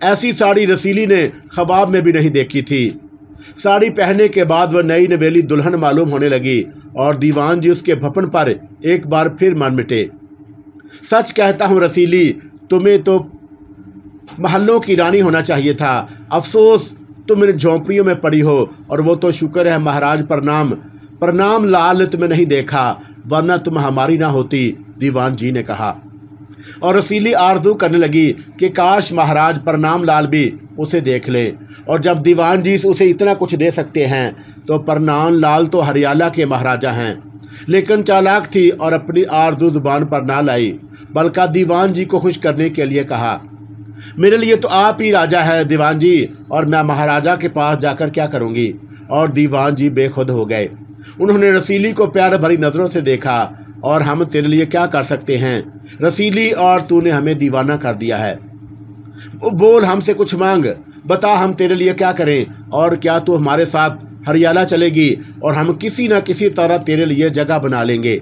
ایسی ساڑی رسیلی نے خواب میں بھی نہیں دیکھی تھی۔ ساڑی پہننے کے بعد وہ نئی نویلی دلہن معلوم ہونے لگی اور دیوان جی اس کے بھپن پر ایک بار پھر من مٹے۔ سچ کہتا ہوں رسیلی، تمہیں تو محلوں کی رانی ہونا چاہیے تھا۔ افسوس تم ان جھونپڑیوں میں پڑی ہو، اور وہ تو شکر ہے مہاراج پرنام لال نے تمہیں نہیں دیکھا، ورنہ تم ہماری نہ ہوتی، دیوان جی نے کہا۔ اور رسیلی آرزو کرنے لگی کہ کاش مہاراج پرنام لال بھی اسے دیکھ لیں، اور جب دیوان جی اسے اتنا کچھ دے سکتے ہیں تو پرنام لال تو ہریالہ کے مہاراجا ہیں۔ لیکن چالاک تھی اور اپنی آرزو زبان پر نہ لائی، بلکہ دیوان جی کو خوش کرنے کے لیے کہا، میرے لیے تو آپ ہی راجا ہے دیوان جی، اور میں مہاراجا کے پاس جا کر کیا کروں گی۔ اور دیوان جی بے خود ہو گئے۔ انہوں نے رسیلی کو پیار بھری نظروں سے دیکھا۔ اور ہم تیرے لیے کیا کر سکتے ہیں رسیلی، اور تو نے ہمیں دیوانہ کر دیا ہے۔ بول، ہم سے کچھ مانگ، بتا ہم تیرے لیے کیا کریں، اور کیا تو ہمارے ساتھ ہریالہ چلے گی، اور ہم کسی نہ کسی طرح تیرے لیے جگہ بنا لیں گے۔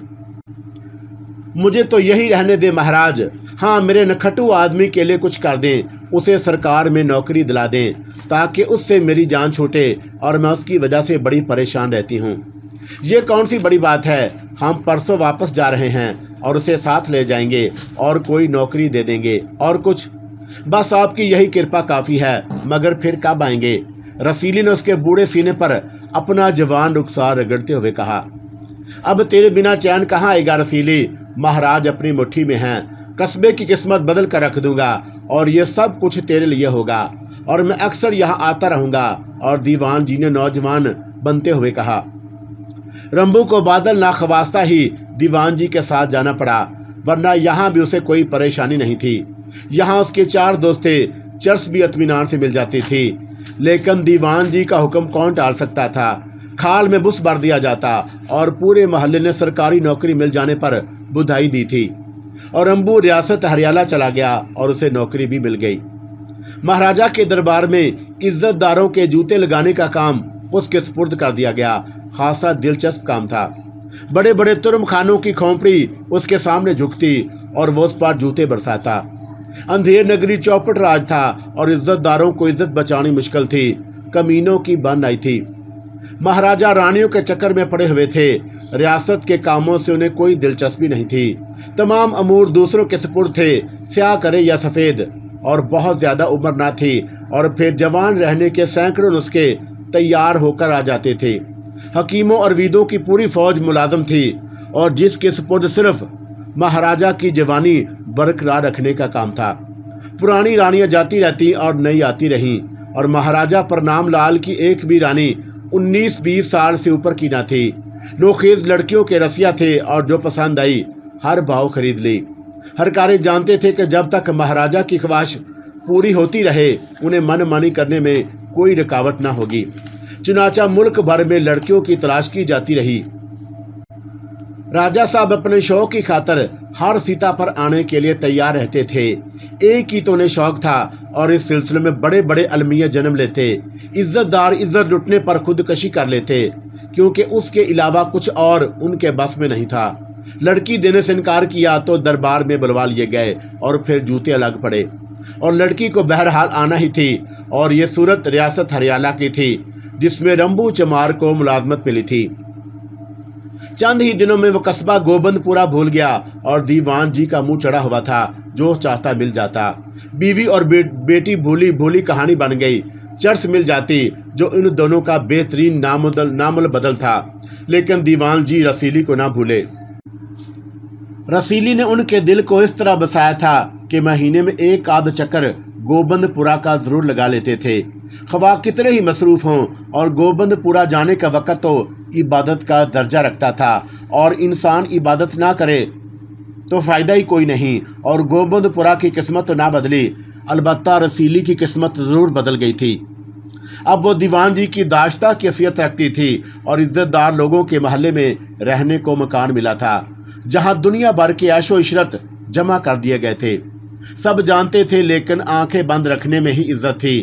مجھے تو یہی رہنے دے مہاراج۔ ہاں، میرے نکھٹو آدمی کے لیے کچھ کر دیں، اسے سرکار میں نوکری دلا دیں، تاکہ اس سے میری جان چھوٹے اور میں اس کی وجہ سے بڑی پریشان رہتی ہوں۔ یہ کون سی بڑی بات ہے، ہم پرسوں واپس جا رہے ہیں اور اسے ساتھ لے جائیں گے اور کوئی نوکری دے دیں گے، اور کچھ بس آپ کی یہی کرپا کافی ہے، مگر پھر کب آئیں گے؟ رسیلی نے اس کے بوڑھے سینے پر اپنا جوان رخسار رگڑتے ہوئے کہا۔ اب تیرے بنا چین کہاں آئے گا رسیلی، مہاراج اپنی مٹھی میں ہیں، قصبے کی قسمت بدل کر رکھ دوں گا، اور یہ سب کچھ تیرے لیے ہوگا، اور میں اکثر یہاں آتا رہوں گا۔ اور دیوان جی نے نوجوان بنتے ہوئے کہا۔ رمبو کو بادل ناخواستہ ہی دیوان جی کے ساتھ جانا پڑا، ورنہ یہاں بھی اسے کوئی پریشانی نہیں تھی۔ یہاں اس کے 4 دوستیں چرس بھی اطمینان سے مل جاتی تھی، لیکن دیوان جی کا حکم کون ٹال سکتا تھا؟ کھال میں بس بھر دیا جاتا، اور پورے محلے نے سرکاری نوکری مل جانے پر بدھائی دی تھی، اور رمبو ریاست ہریالہ چلا گیا اور اسے نوکری بھی مل گئی۔ مہاراجا کے دربار میں عزت داروں کے جوتے لگانے کا کام اس کے سپرد کر دیا گیا۔ خاصا دلچسپ کام تھا۔ بڑے بڑے ترم خانوں کی کھوپڑی اس کے سامنے جھکتی اور وہ اس پر جوتے برساتا۔ اندھیر نگری چوپٹ راج تھا، اور عزت داروں کو عزت بچانی مشکل تھی، کمینوں کی بن آئی تھی۔ مہاراجا رانیوں کے چکر میں پڑے ہوئے تھے، ریاست کے کاموں سے انہیں کوئی دلچسپی نہیں تھی۔ تمام امور دوسروں کے سپرد تھے، سیاہ کرے یا سفید، اور بہت زیادہ عمر نہ تھی، اور پھر جوان رہنے کے سینکڑوں نسخے تیار ہو کر آ جاتے تھے۔ حکیموں اور ویدوں کی پوری فوج ملازم تھی، اور جس کے سپرد صرف مہاراجا کی جوانی برقرار رکھنے کا کام تھا۔ پرانی رانیاں جاتی رہتی اور نئی آتی رہیں، اور مہاراجا پرنام لال کی ایک بھی رانی 19-20 سال سے اوپر کی نہ تھی۔ نوخیز لڑکیوں کے رسیا تھے، اور جو پسند آئی ہر بھاؤ خرید لی۔ ہر کارے جانتے تھے کہ جب تک مہاراجا کی خواہش پوری ہوتی رہے انہیں من مانی کرنے میں کوئی رکاوٹ نہ ہوگی۔ چنانچہ ملک بھر میں لڑکیوں کی تلاش کی جاتی رہی۔ راجا صاحب اپنے شوق کی خاطر ہر سیتا پر آنے کے لیے تیار رہتے تھے۔ ایک ہی تو انہیں شوق تھا، اور اس سلسلے میں بڑے بڑے المیہ جنم لیتے۔ عزت دار عزت لٹنے پر خودکشی کر لیتے، کیونکہ اس کے علاوہ کچھ اور ان کے بس میں نہیں تھا۔ لڑکی دینے سے انکار کیا تو دربار میں بلوا لیے گئے، اور پھر جوتے الگ پڑے، اور لڑکی کو بہرحال آنا ہی تھی۔ اور یہ صورت ریاست ہریالہ کی تھی، جس میں رمبو چمار کو ملازمت ملی تھی۔ چند ہی دنوں میں وہ قصبہ گوبند پورا بھول گیا، اور دیوان جی کا منہ چڑھا ہوا تھا، جو چاہتا مل جاتا۔ بیوی اور بیٹی بھولی بھولی کہانی بن گئی۔ چرس مل جاتی، جو ان دونوں کا بہترین نام بدل تھا، لیکن دیوان جی رسیلی کو نہ بھولے۔ رسیلی نے ان کے دل کو اس طرح بسایا تھا کہ مہینے میں 1 آدھ چکر گوبند پورا کا ضرور لگا لیتے تھے، خواہ کتنے ہی مصروف ہوں۔ اور گوبند پورا جانے کا وقت تو عبادت کا درجہ رکھتا تھا، اور انسان عبادت نہ کرے تو فائدہ ہی کوئی نہیں۔ اور گوبند پورا کی قسمت تو نہ بدلی، البتہ رسیلی کی قسمت ضرور بدل گئی تھی۔ اب وہ دیوان جی کی داشتہ کی حیثیت رکھتی تھی، اور عزت دار لوگوں کے محلے میں رہنے کو مکان ملا تھا، جہاں دنیا بھر کے عیش و عشرت جمع کر دیے گئے تھے۔ سب جانتے تھے، لیکن آنکھیں بند رکھنے میں ہی عزت تھی۔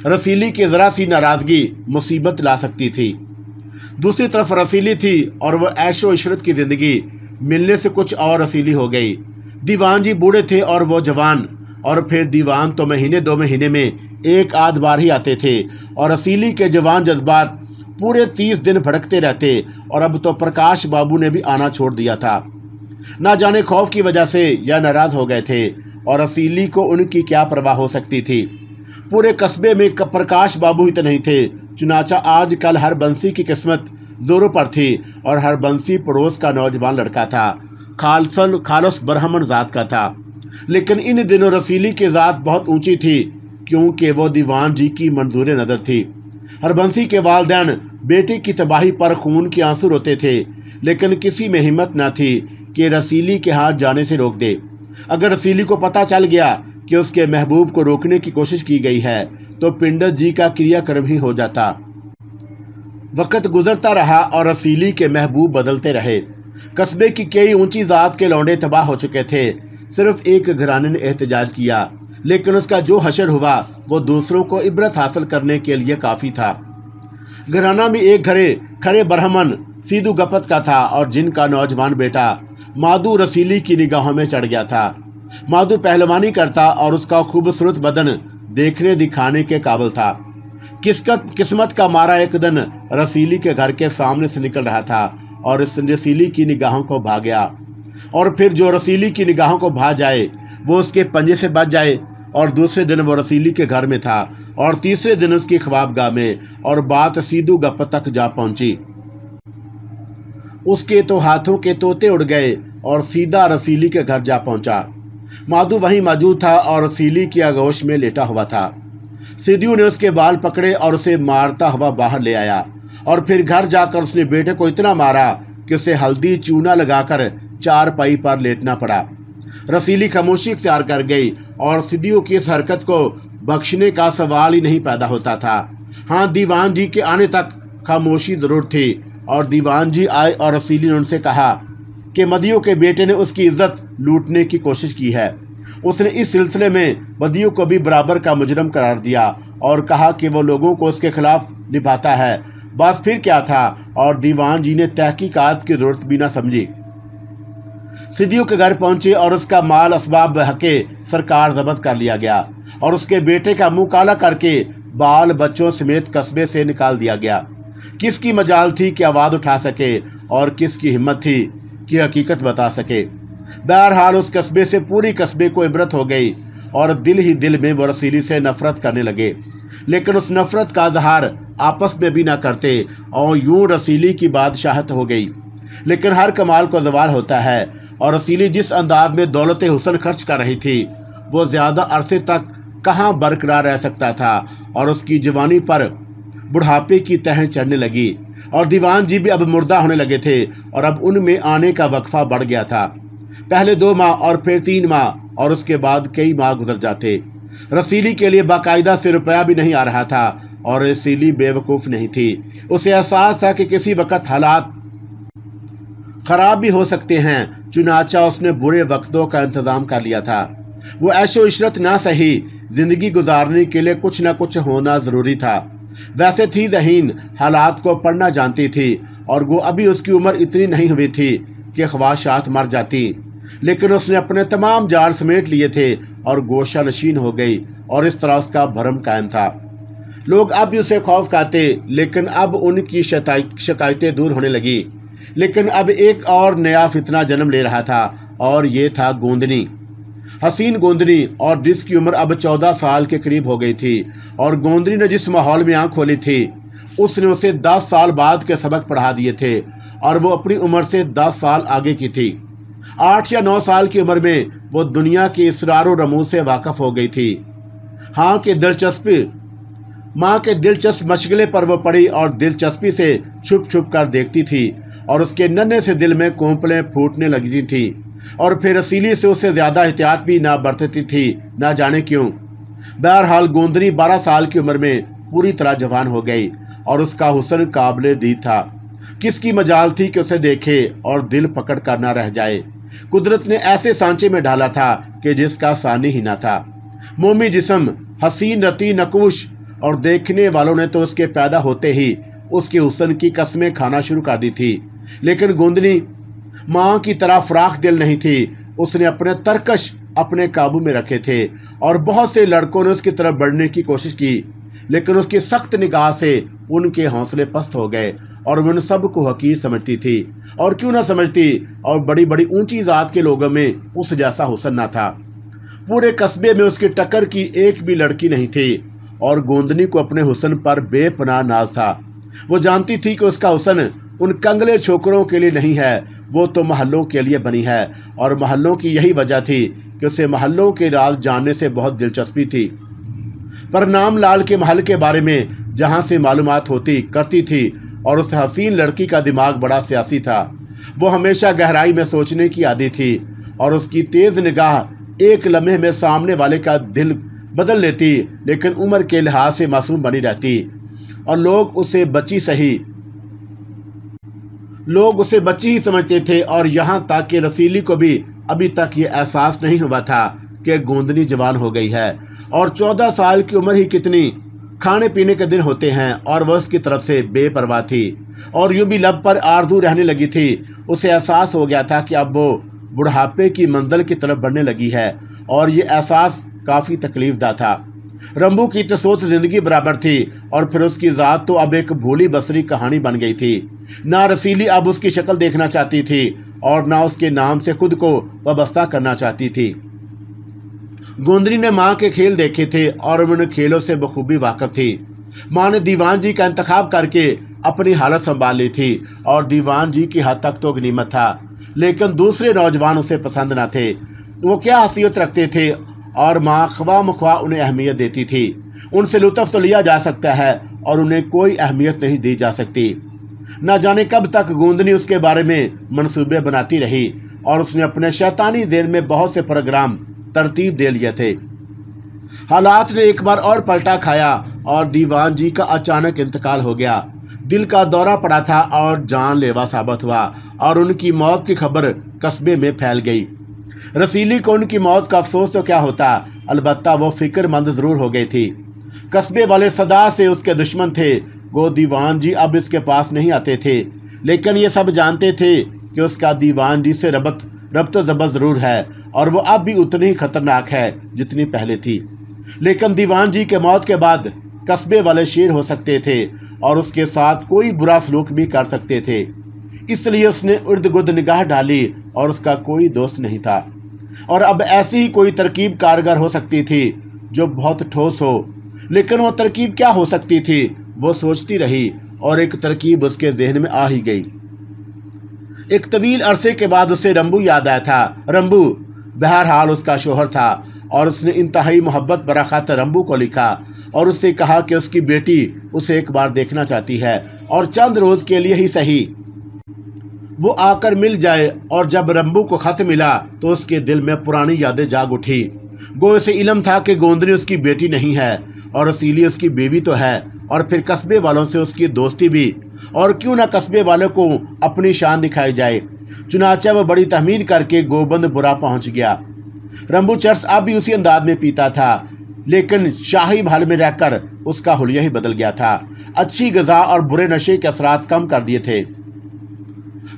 رسیلی کی ذرا سی ناراضگی مصیبت لا سکتی تھی۔ دوسری طرف رسیلی تھی، اور وہ عیش و عشرت کی زندگی ملنے سے کچھ اور رسیلی ہو گئی۔ دیوان جی بوڑھے تھے اور وہ جوان، اور پھر دیوان تو مہینے 2 مہینے میں ایک آدھ بار ہی آتے تھے، اور رسیلی کے جوان جذبات پورے 30 دن بھڑکتے رہتے، اور اب تو پرکاش بابو نے بھی آنا چھوڑ دیا تھا۔ نہ جانے خوف کی وجہ سے یا ناراض ہو گئے تھے، اور رسیلی کو ان کی کیا پرواہ ہو سکتی تھی۔ پورے قصبے میں پرکاش بابو ہی تو نہیں تھے، چنانچہ آج کل ہر بنسی کی قسمت زوروں پر تھی، اور ہر بنسی پڑوس کا نوجوان لڑکا تھا، خالص برہمن ذات کا تھا۔ لیکن ان دنوں رسیلی کی ذات بہت اونچی تھی، کیونکہ وہ دیوان جی کی منظور نظر تھی۔ ہر بنسی کے والدین بیٹے کی تباہی پر خون کے آنسو روتے تھے، لیکن کسی میں ہمت نہ تھی کہ رسیلی کے ہاتھ جانے سے روک دے۔ اگر رسیلی کو پتہ چل گیا کہ اس کے محبوب کو روکنے کی کوشش کی گئی ہے تو پنڈت جی کا کریا کرم ہی ہو جاتا۔ وقت گزرتا رہا اور رسیلی کے محبوب بدلتے رہے۔ قصبے کی کئی اونچی ذات کے لونڈے تباہ ہو چکے تھے، صرف ایک گھرانے نے احتجاج کیا، لیکن اس کا جو حشر ہوا وہ دوسروں کو عبرت حاصل کرنے کے لیے کافی تھا۔ گھرانہ میں ایک کھڑے برہمن سیدو گپت کا تھا، اور جن کا نوجوان بیٹا مادو رسیلی کی نگاہوں میں چڑھ گیا تھا۔ مادو پہلوانی کرتا اور اس کا خوبصورت بدن دیکھنے دکھانے کے قابل تھا۔ قسمت کا مارا ایک دن رسیلی کے گھر کے سامنے سے نکل رہا تھا اور اس رسیلی کی نگاہوں کو بھا گیا، اور پھر جو رسیلی کی نگاہوں کو بھا جائے وہ اس کے پنجے سے بچ جائے۔ اور دوسرے دن وہ رسیلی کے گھر میں تھا، اور تیسرے دن اس کی خوابگاہ میں، اور بات سیدو گپت تک جا پہنچی۔ اس کے تو ہاتھوں کے طوطے اڑ گئے اور سیدھا رسیلی کے گھر جا پہنچا۔ مادو وہیں موجود تھا اور رسیلی کی آغوش میں لیٹا ہوا تھا۔ سیدیو نے اس کے بال پکڑے اور اسے مارتا ہوا باہر لے آیا، اور پھر گھر جا کر اس نے بیٹے کو اتنا مارا کہ اسے ہلدی چونا لگا کر چارپائی پر لیٹنا پڑا۔ رسیلی خاموشی اختیار کر گئی، اور سیدیو کی اس حرکت کو بخشنے کا سوال ہی نہیں پیدا ہوتا تھا۔ ہاں، دیوان جی کے آنے تک خاموشی ضرور تھی، اور دیوان جی آئے اور رسیلی نے ان سے کہا کہ مدیو کے بیٹے نے اس کی عزت لوٹنے کی کوشش کی ہے۔ اس نے اس سلسلے میں مدیو کو بھی برابر کا مجرم قرار دیا اور کہا کہ وہ لوگوں کو اس کے خلاف نبھاتا ہے۔ بس پھر کیا تھا، اور دیوان جی نے تحقیقات کی ضرورت بھی نہ سمجھی۔ سیدیو کے گھر پہنچے اور اس کا مال اسباب حقے سرکار ضبط کر لیا گیا، اور اس کے بیٹے کا منہ کالا کر کے بال بچوں سمیت قصبے سے نکال دیا گیا۔ کس کی مجال تھی کہ آواز اٹھا سکے، اور کس کی ہمت تھی کہ حقیقت بتا سکے۔ بہرحال اس قصبے سے پوری قصبے کو عبرت ہو گئی، اور دل ہی دل میں وہ رسیلی سے نفرت کرنے لگے، لیکن اس نفرت کا اظہار آپس میں بھی نہ کرتے، اور یوں رسیلی کی بادشاہت ہو گئی۔ لیکن ہر کمال کو زوال ہوتا ہے، اور رسیلی جس انداز میں دولت حسن خرچ کر رہی تھی وہ زیادہ عرصے تک کہاں برقرار رہ سکتا تھا، اور اس کی جوانی پر بڑھاپے کی تہ چڑھنے لگی، اور دیوان جی بھی اب مردہ ہونے لگے تھے، اور اب ان میں آنے کا وقفہ بڑھ گیا تھا۔ پہلے 2 ماہ اور پھر 3 ماہ، اور اس کے بعد کئی ماہ گزر جاتے۔ رسیلی کے لیے باقاعدہ سے روپیہ بھی نہیں آ رہا تھا، اور رسیلی بے وقوف نہیں تھی۔ اسے احساس تھا کہ کسی وقت حالات خراب بھی ہو سکتے ہیں، چنانچہ اس نے برے وقتوں کا انتظام کر لیا تھا۔ وہ عیش و عشرت نہ سہی، زندگی گزارنے کے لیے کچھ نہ کچھ ہونا ضروری تھا۔ ویسے تھی ذہین، حالات کو پڑھنا جانتی تھی، اور وہ ابھی اس کی عمر اتنی نہیں ہوئی تھی کہ خواہشات مر جاتی، لیکن اس نے اپنے تمام جال سمیٹ لیے تھے اور گوشہ نشین ہو گئی، اور اس طرح اس کا بھرم قائم تھا۔ لوگ اب بھی اسے خوف کھاتے، لیکن اب ان کی شکایتیں دور ہونے لگی۔ لیکن اب ایک اور نیا فتنہ جنم لے رہا تھا، اور یہ تھا گوندنی، حسین گوندنی، اور جس کی عمر اب 14 سال کے قریب ہو گئی تھی۔ اور گوندنی نے جس ماحول میں آنکھ کھولی تھی اس نے اسے 10 سال بعد کے سبق پڑھا دیے تھے، اور وہ اپنی عمر سے 10 سال آگے کی تھی۔ 8 یا 9 سال کی عمر میں وہ دنیا کے اسرار و رموز سے واقف ہو گئی تھی۔ ماں کے دلچسپ مشغلے پر وہ پڑی اور دلچسپی سے چھپ چھپ کر دیکھتی تھی، اور اس کے ننھے سے دل میں کونپلیں پھوٹنے لگتی تھیں، اور پھر رسیلی سے اس سے زیادہ احتیاط بھی نہ برتتی تھی، نہ جانے کیوں۔ بہرحال گوندنی 12 سال کی عمر میں پوری طرح جوان ہو گئی، اور اس کا حسن قابل دید تھا۔ کس کی مجال تھی کہ اسے دیکھے اور دل پکڑ کر نہ رہ جائے۔ قدرت نے ایسے سانچے میں ڈالا تھا کہ جس کا ثانی ہی نہ تھا۔ مومی جسم، حسین رتی نقوش، اور دیکھنے والوں نے تو اس کے پیدا ہوتے ہی اس کے حسن کی قسمیں کھانا شروع کر دی تھی۔ لیکن گوندنی ماں کی طرح فراخ دل نہیں تھی۔ اس نے اپنے ترکش اپنے قابو میں رکھے تھے اور بہت سے لڑکوں نے اس کی طرف بڑھنے کی کوشش کی، لیکن اس کی سخت نگاہ سے ان کے حوصلے پست ہو گئے اور وہ ان سب کو حقیر سمجھتی تھی، اور کیوں نہ سمجھتی، اور بڑی بڑی اونچی ذات کے لوگوں میں اس جیسا حسن نہ تھا۔ پورے قصبے میں اس کی ٹکر کی ایک بھی لڑکی نہیں تھی، اور گوندنی کو اپنے حسن پر بے پناہ ناز تھا۔ وہ جانتی تھی کہ اس کا حسن ان کنگلے چھوکروں کے لیے نہیں ہے، وہ تو محلوں کے لیے بنی ہے، اور محلوں کی یہی وجہ تھی کہ اسے محلوں کے راز جاننے سے بہت دلچسپی تھی۔ پرنام لال کے محل کے بارے میں جہاں سے معلومات ہوتی کرتی تھی، اور اس حسین لڑکی کا دماغ بڑا سیاسی تھا، وہ ہمیشہ گہرائی میں سوچنے کی عادی تھی، اور اس کی تیز نگاہ ایک لمحے میں سامنے والے کا دل بدل لیتی، لیکن عمر کے لحاظ سے معصوم بنی رہتی، اور لوگ اسے بچی ہی سمجھتے تھے، اور یہاں تک کہ رسیلی کو بھی ابھی تک یہ احساس نہیں ہوا تھا کہ گوندنی جوان ہو گئی ہے، اور 14 سال کی عمر ہی کتنی کھانے پینے کے دن ہوتے ہیں، اور وہ اس کی طرف سے بے پرواہ تھی، اور یوں بھی لب پر آرزو رہنے لگی تھی۔ اسے احساس ہو گیا تھا کہ اب وہ بڑھاپے کی منزل کی طرف بڑھنے لگی ہے، اور یہ احساس کافی تکلیف دہ تھا۔ رمبو کی تو سوچ زندگی برابر تھی، اور پھر اس کی ذات تو اب ایک بھولی بسری کہانی بن گئی تھی۔ نہ رسیلی اب اس کی شکل دیکھنا چاہتی تھی، اور نہ اس کے نام سے خود کو وابستہ کرنا چاہتی تھی۔ گوندنی نے ماں کے کھیل دیکھے تھے، اور ان کھیلوں سے بخوبی واقف تھی۔ ماں نے دیوان جی کا انتخاب کر کے اپنی حالت سنبھال لی تھی، اور دیوان جی کی حد تک تو غنیمت تھا، لیکن دوسرے نوجوان اسے پسند نہ تھے۔ وہ کیا حیثیت رکھتے تھے، اور ماں خواہ مخواہ انہیں اہمیت دیتی تھی۔ ان سے لطف تو لیا جا سکتا ہے، اور انہیں کوئی اہمیت نہیں دی جا سکتی۔ نہ جانے کب تک گوندنی اس کے بارے میں منصوبے بناتی رہی، اور اس نے اپنے شیطانی ذہن میں بہت سے پروگرام ترتیب دے لیے تھے۔ حالات نے ایک بار اور پلٹا کھایا، اور دیوان جی کا اچانک انتقال ہو گیا۔ دل کا دورہ پڑا تھا، اور جان لیوا ثابت ہوا، اور ان کی موت کی خبر قصبے میں پھیل گئی۔ رسیلی کو ان کی موت کا افسوس تو کیا ہوتا، البتہ وہ فکر مند ضرور ہو گئی تھی۔ قصبے والے صدا سے اس کے دشمن تھے، وہ دیوان جی اب اس کے پاس نہیں آتے تھے، لیکن یہ سب جانتے تھے کہ اس کا دیوان جی سے ربط و ضبط ضرور ہے، اور وہ اب بھی اتنی ہی خطرناک ہے جتنی پہلے تھی۔ لیکن دیوان جی کے موت کے بعد قصبے والے شیر ہو سکتے تھے، اور اس کے ساتھ کوئی برا سلوک بھی کر سکتے تھے، اس لیے اس نے ارد گرد نگاہ ڈالی، اور اس کا کوئی دوست نہیں تھا، اور اب ایسی ہی کوئی ترکیب کارگر ہو سکتی تھی جو بہت ٹھوس ہو۔ لیکن وہ ترکیب کیا ہو سکتی تھی، وہ سوچتی رہی، اور ایک ترکیب اس کے ذہن میں آ ہی گئی۔ ایک طویل عرصے کے بعد اسے رمبو یاد آیا تھا۔ رمبو بہرحال اس کا شوہر تھا، اور اس نے انتہائی محبت برا خط رمبو کو لکھا، اور اس سے کہا کہ اس کی بیٹی اسے ایک بار دیکھنا چاہتی ہے، اور چند روز کے لیے ہی صحیح وہ آ کر مل جائے۔ اور جب رمبو کو خط ملا تو اس کے دل میں پرانی یادیں جاگ اٹھی۔ گو اسے علم تھا کہ گوندنی اس کی بیٹی نہیں ہے، اور رسیلی اس کی بیوی تو ہے، اور پھر قصبے والوں سے اس کی دوستی بھی، اور کیوں نہ قصبے والوں کو اپنی شان دکھائی جائے۔ چنانچہ وہ بڑی تحمید کر کے گوبند پورہ پہنچ گیا۔ رمبو چرس اب بھی اسی انداز میں پیتا تھا، لیکن شاہی محل میں رہ کر اس کا حلیہ ہی بدل گیا تھا۔ اچھی غذا اور برے نشے کے اثرات کم کر دیے تھے۔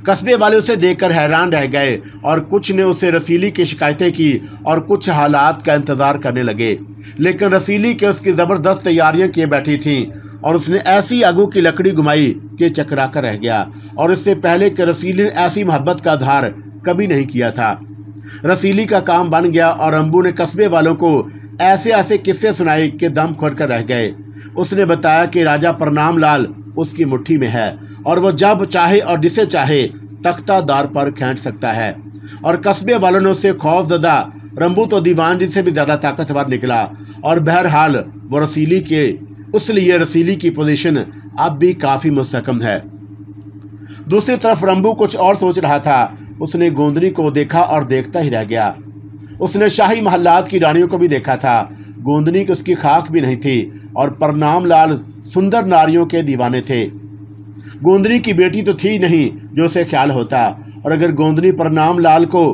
قصبے والے اسے دیکھ کر حیران رہ گئے، اور کچھ نے اسے رسیلی کی شکایتیں کی، اور کچھ حالات کا انتظار کرنے لگے۔ لیکن رسیلی کے اس کی زبردست تیاریاں کیے بیٹھی تھیں، اور اس نے ایسی آگو کی لکڑی گمائی کہ چکرا کر رہ گیا، اور اس سے پہلے کہ رسیلی نے ایسی محبت کا اظہار کبھی نہیں کیا تھا۔ رسیلی کا کام بن گیا، اور رمبو نے قصبے والوں کو ایسے قصے سنائے کہ دم کھڑ کر رہ گئے۔ اس نے بتایا کہ راجہ پرنام لال اس کی مٹھی میں ہے، اور وہ جب چاہے اور جسے چاہے تختہ دار پر کھینچ سکتا ہے، اور قصبے والوں نے اس سے خوف زدہ رمبو تو دیوان جی سے بھی زیادہ طاقتور نکلا، اور بہرحال وہ اس لیے رسیلی کی پوزیشن اب بھی کافی مستحکم ہے۔ دوسری طرف رمبو کچھ اور سوچ رہا تھا۔ اس نے گوندنی کو دیکھا اور دیکھتا ہی رہ گیا۔ اس نے شاہی محلات کی رانیوں کو بھی دیکھا تھا۔ گوندنی کی اس کی خاک بھی نہیں تھی، اور پرنام لال سندر ناریوں کے دیوانے تھے۔ گوندنی کی بیٹی تو تھی نہیں جو اسے خیال ہوتا، اور اگر گوندنی پرنام لال کو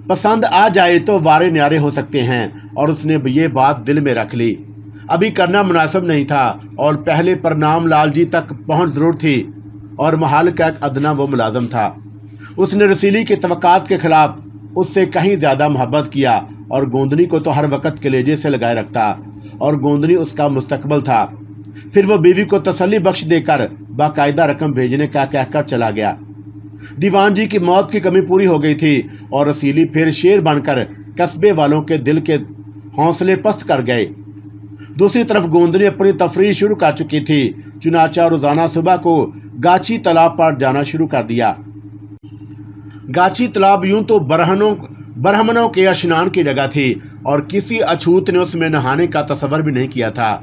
پسند آ جائے تو وارے نیارے ہو سکتے ہیں، اور اس نے یہ بات دل میں رکھ لی۔ ابھی کرنا مناسب نہیں تھا، اور پہلے پرنام لال جی تک پہنچ ضرور تھی، اور محل کا ایک ادنا وہ ملازم تھا۔ اس نے رسیلی کی توقعات کے خلاف اس سے کہیں زیادہ محبت کیا اور گوندنی کو تو ہر وقت کلیجے سے لگائے رکھتا اور گوندنی اس کا مستقبل تھا۔ پھر وہ بیوی کو تسلی بخش دے کر باقاعدہ رقم بھیجنے کا کہہ کر چلا گیا۔ دیوان جی کی موت کی کمی پوری ہو گئی تھی اور رسیلی پھر شیر بن کر قصبے والوں کے دل کے حوصلے پست کر گئے۔ دوسری طرف گوندنی اپنی تفریح شروع کر چکی تھی، چنانچہ روزانہ صبح کو گاچی تالاب پر جانا شروع کر دیا۔ گاچی تالاب یوں تو برہمنوں کے اشنان کی جگہ تھی اور کسی اچھوت نے اس میں نہانے کا تصور بھی نہیں کیا تھا۔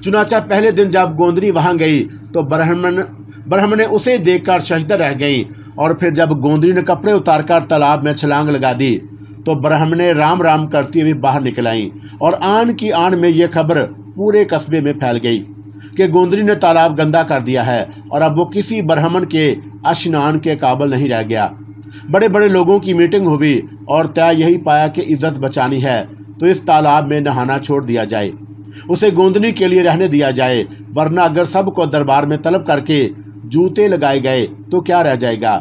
چنانچہ پہلے دن جب گوندنی وہاں گئی تو برہمنیں اسے دیکھ کر ششدر رہ گئیں، اور پھر جب گوندنی نے کپڑے اتار کر تالاب میں چھلانگ لگا دی تو برہمنیں رام رام کرتی ہوئی باہر نکل آئیں، اور آن کی آن میں یہ خبر پورے قصبے میں پھیل گئی کہ گوندنی نے تالاب گندا کر دیا ہے اور اب وہ کسی برہمن کے اشنان کے قابل نہیں رہ گیا۔ بڑے بڑے لوگوں کی میٹنگ ہوئی اور طے یہی پایا کہ عزت بچانی ہے تو اس تالاب میں نہانا چھوڑ دیا جائے، اسے گوندنی کے لیے رہنے دیا جائے، ورنہ اگر سب کو دربار میں طلب کر کے جوتے لگائے گئے تو کیا رہ جائے گا۔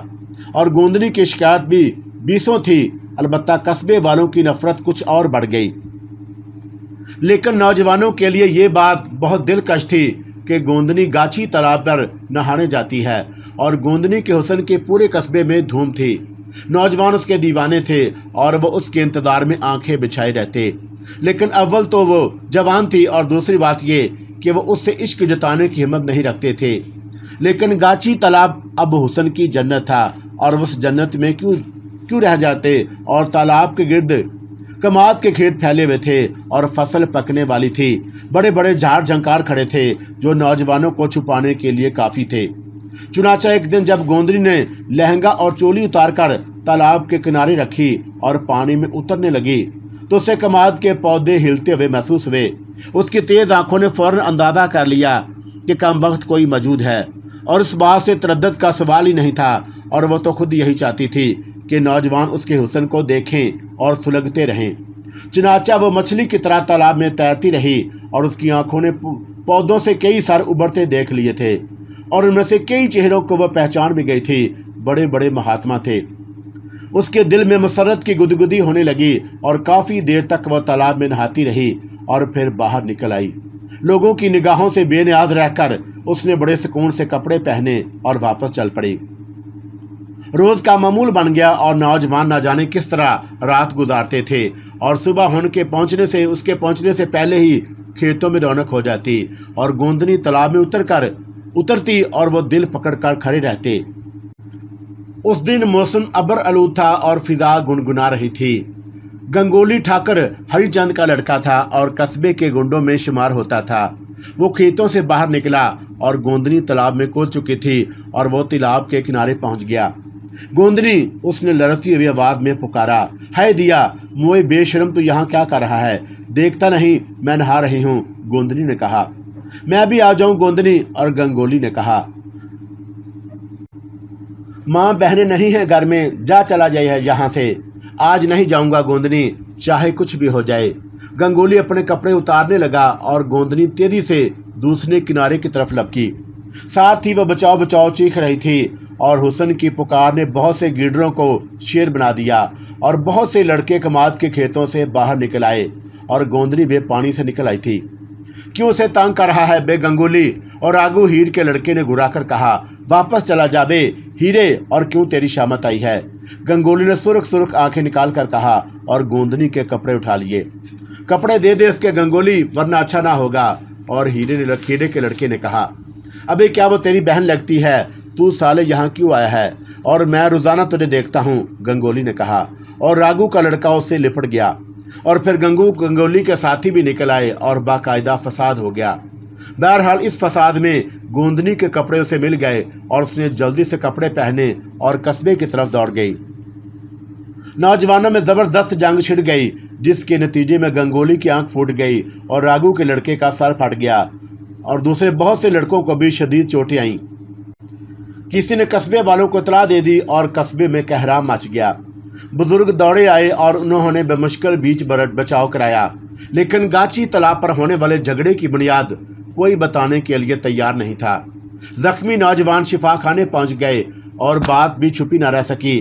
اور گوندنی کی شکایت بھی بیسوں تھی، البتہ قصبے والوں کی نفرت کچھ اور بڑھ گئی۔ لیکن نوجوانوں کے لیے یہ بات بہت دلکش تھی کہ گوندنی گاچی تالاب پر نہانے جاتی ہے، اور گوندنی کے حسن کے پورے قصبے میں دھوم تھی۔ نوجوان اس کے دیوانے تھے اور وہ اس کے انتظار میں آنکھیں بچھائے رہتے۔ لیکن اول تو وہ جوان تھی اور دوسری بات یہ کہ وہ اس سے عشق جتانے کی ہمت نہیں رکھتے تھے۔ لیکن گاچی تالاب اب حسن کی جنت تھا، اور اس جنت میں کیوں رہ جاتے، اور تالاب کے گرد کماد کے کھیت پھیلے ہوئے تھے اور فصل پکنے والی تھی۔ بڑے بڑے جھاڑ جھنکار کھڑے تھے جو نوجوانوں کو چھپانے کے لیے کافی تھے۔ چنانچہ ایک دن جب گوندنی نے لہنگا اور چولی اتار کر تالاب کے کنارے رکھی اور پانی میں اترنے لگی تو اسے کماد کے پودے ہلتے ہوئے محسوس ہوئے۔ اس کی تیز آنکھوں نے فوراً اندازہ کر لیا کہ کم وقت کوئی موجود ہے، اور اس بات سے تردد کا سوال ہی نہیں تھا، اور وہ تو خود یہی چاہتی تھی کہ نوجوان اس کے حسن کو دیکھیں اور سلگتے رہیں۔ چنانچہ وہ مچھلی کی طرح تالاب میں تیرتی رہی، اور اس کی آنکھوں نے پودوں سے کئی سر ابھرتے دیکھ لیے تھے، اور ان میں سے کئی چہروں کو وہ پہچان بھی گئی تھی۔ بڑے بڑے مہاتما تھے۔ اس کے دل میں مسرت کی گدگدی ہونے لگی، اور کافی دیر تک وہ تالاب میں نہاتی رہی اور پھر باہر نکل آئی۔ لوگوں کی نگاہوں سے بے نیاز رہ کر اس نے بڑے سکون سے کپڑے پہنے اور واپس چل پڑی۔ روز کا معمول بن گیا اور نوجوان نہ جانے کس طرح رات گزارتے تھے، اور صبح ہونے کے پہنچنے سے پہلے ہی کھیتوں میں رونق ہو جاتی اور گوندنی تالاب میں اترتی اور وہ دل پکڑ کر کھڑے رہتے۔ اس دن موسم ابر آلود تھا اور فضا گنگنا رہی تھی۔ گنگولی ٹھاکر ہری چند کا لڑکا تھا اور قصبے کے گنڈوں میں شمار ہوتا تھا۔ وہ کھیتوں سے باہر نکلا اور گوندنی تالاب میں کود چکی تھی اور وہ تالاب کے کنارے پہنچ گیا۔ گوندنی، اس نے لرزتی ہوئی آواز میں پکارا، ہے دیا، موئے بے شرم تو یہاں کیا کر رہا ہے؟ دیکھتا نہیں میں نہا رہی ہوں، گوندنی نے کہا۔ میں بھی آ جاؤں گوندنی، اور گنگولی نے کہا۔ ماں بہنیں نہیں ہیں گھر میں، جا چلا جائے یہاں سے۔ آج نہیں جاؤں گا گوندنی، چاہے کچھ بھی ہو جائے۔ گنگولی اپنے کپڑے اتارنے لگا اور گوندنی تیزی سے دوسرے کنارے کی طرف لپکی۔ ساتھ ہی وہ بچاؤ بچاؤ چیخ رہی تھی، اور حسن کی پکار نے بہت سے گیڈروں کو شیر بنا دیا، اور بہت سے لڑکے کماد کے کھیتوں سے باہر نکل آئے، اور گوندنی بھی پانی سے نکل آئی تھی۔ کیوں اسے تنگ کر رہا ہے بے گنگولی؟ اور آگو ہیر کے لڑکے نے گھرا کر کہا، واپس چلا جا بے ہیرے، اور کیوں تیری شامت آئی ہے؟ گنگولی نے سرخ آنکھیں نکال کر کہا، اور گوندنی کے کپڑے اٹھا لیے۔ کپڑے دے دے اس کے گنگولی، ورنہ اچھا نہ ہوگا۔ اور ہیرے کے لڑکے نے کہا، ابے کیا وہ تیری بہن لگتی ہے؟ تو سالے یہاں کیوں آیا ہے؟ اور میں روزانہ تجھے دیکھتا ہوں، گنگولی نے کہا۔ اور راگو کا لڑکا اس سے لپٹ گیا، اور پھر گنگولی کے ساتھی بھی نکل آئے اور باقاعدہ فساد ہو گیا۔ بہرحال اس فساد میں گوندنی کے کپڑے اسے مل گئے اور اس نے جلدی سے کپڑے پہنے اور قصبے کی طرف دوڑ گئی۔ نوجوانوں میں زبردست جنگ چھڑ گئی، جس کے نتیجے میں گنگولی کی آنکھ پھوٹ گئی اور راگو کے لڑکے کا سر پھٹ گیا، اور دوسرے بہت سے لڑکوں کو بھی شدید چوٹیں آئیں۔ کسی نے قصبے والوں کو اطلاع دے دی اور قصبے میں کہرام مچ گیا۔ بزرگ دوڑے آئے اور انہوں نے بمشکل بیچ بچاؤ کرایا، لیکن گاچی تالاب پر ہونے والے جھگڑے کی بنیاد کوئی بتانے کے لیے تیار نہیں تھا۔ زخمی نوجوان شفا خانے پہنچ گئے اور بات بھی چھپی نہ رہ سکی۔